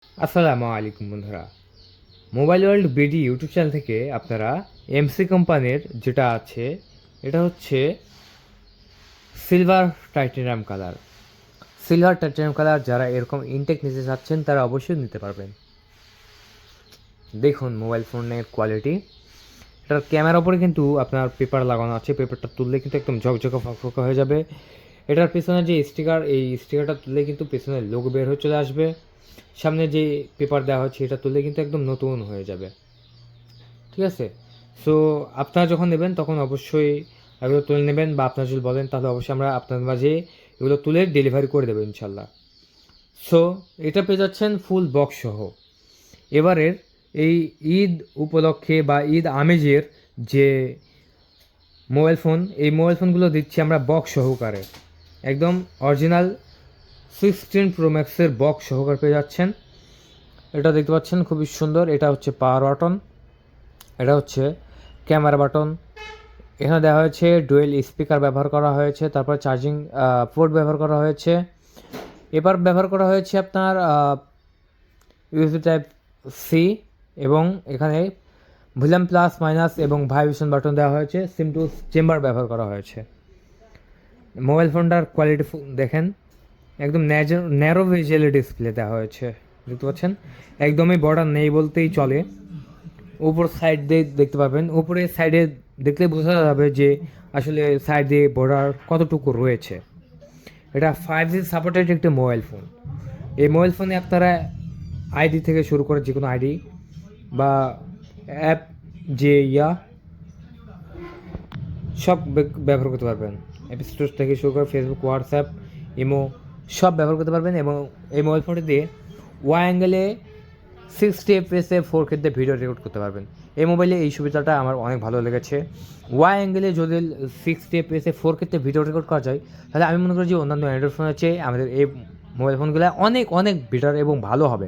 আসসালামু আলাইকুম বন্ধুরা, mobile world BD YouTube channel থেকে আপনারা এমসি কোম্পানির যেটা আছে এটা হচ্ছে silver titanium colour. Silver titanium colour যারা এরকম ইনটেক নিতে চাচ্ছেন তারা অবশ্যই নিতে পারবেন। দেখুন মোবাইল ফোনের কোয়ালিটি, এটার ক্যামেরার উপরে কিন্তু আপনার পেপার লাগানো আছে, পেপারটা তুললে কিন্তু একদম ঝকঝকে ফকফকে হয়ে যাবে। এটার পেছনে যে স্টিকার, এই স্টিকারটা তুললে কিন্তু পেছনের লোগো বের হয়ে চলে আসবে। সামনে যে পেপার দেওয়া হচ্ছে এটা তুললে কিন্তু একদম নতুন হয়ে যাবে। ঠিক আছে? সো আপনারা যখন নেবেন তখন অবশ্যই এগুলো তুলে নেবেন, বা আপনারা যদি বলেন তাহলে অবশ্যই আমরা আপনাদের মাঝে এগুলো তুলে ডেলিভারি করে দেবো ইনশাল্লাহ। সো এটা পেয়ে যাচ্ছেন ফুল বক্স সহ। এবারের এই ঈদ উপলক্ষে বা ঈদ আমেজের যে মোবাইল ফোন, এই মোবাইল ফোনগুলো দিচ্ছি আমরা বক্স সহকারে, একদম অরিজিনাল 16 প্রো ম্যাক্সের বক্স সহকারে পেয়ে যাচ্ছেন। এটা দেখতে পাচ্ছেন খুবই সুন্দর। এটা হচ্ছে পাওয়ার বাটন, এটা হচ্ছে ক্যামেরা বাটন, এখানে দেওয়া হয়েছে ডুয়েল স্পিকার ব্যবহার করা হয়েছে, তারপর চার্জিং পোর্ট ব্যবহার করা হয়েছে, এবার ব্যবহার করা হয়েছে আপনার ইউএসবি টাইপ সি, এবং এখানে ভলিউম প্লাস মাইনাস এবং ভাইব্রেশন বাটন দেওয়া হয়েছে, সিম টু চেম্বার ব্যবহার করা হয়েছে। মোবাইল ফোনটার কোয়ালিটি দেখেন, একদম ন্যারো ভিজুয়াল ডিসপ্লে দেওয়া হয়েছে, দেখতে পাচ্ছেন একদমই বর্ডার নেই বলতেই চলে। উপর সাইড দিয়ে দেখতে পাবেন, উপরে সাইডে দেখলে বোঝা যাবে যে আসলে সাইড দিয়ে বর্ডার কতটুকু রয়েছে। এটা 5G সাপোর্টেড একটি মোবাইল ফোন। এই মোবাইল ফোনে আপনারা আইডি থেকে শুরু করে যে কোনো আইডি বা অ্যাপ যে সব ব্যবহার করতে পারবেন। অ্যাপ স্টোর থেকে শুরু করে ফেসবুক, হোয়াটসঅ্যাপ, ইমো সব ব্যবহার করতে পারবেন। এবং এই মোবাইল ফোনটি দিয়ে ওয়াই অ্যাঙ্গেলে 60 এফপিএসে 4K তে ভিডিও রেকর্ড করতে পারবেন। এই মোবাইলে এই সুবিধাটা আমার অনেক ভালো লেগেছে। ওয়াই অ্যাঙ্গেলে যদি 60 এফপিএসে 4K তে ভিডিও রেকর্ড করা যায়, তাহলে আমি মনে করি যে অন্যান্য অ্যান্ড্রয়েড ফোনের চেয়ে আমাদের এই মোবাইল ফোনগুলো অনেক অনেক বেটার এবং ভালো হবে।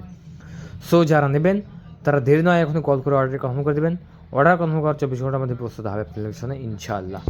সো যারা নেবেন তারা দেরি নয়, এখন কল করে অর্ডার কনফার্ম করে দেবেন। অর্ডার কনফার্ম করার 24 ঘন্টার মধ্যে প্রস্তুত হবে আপনাদের ইনশাআল্লাহ।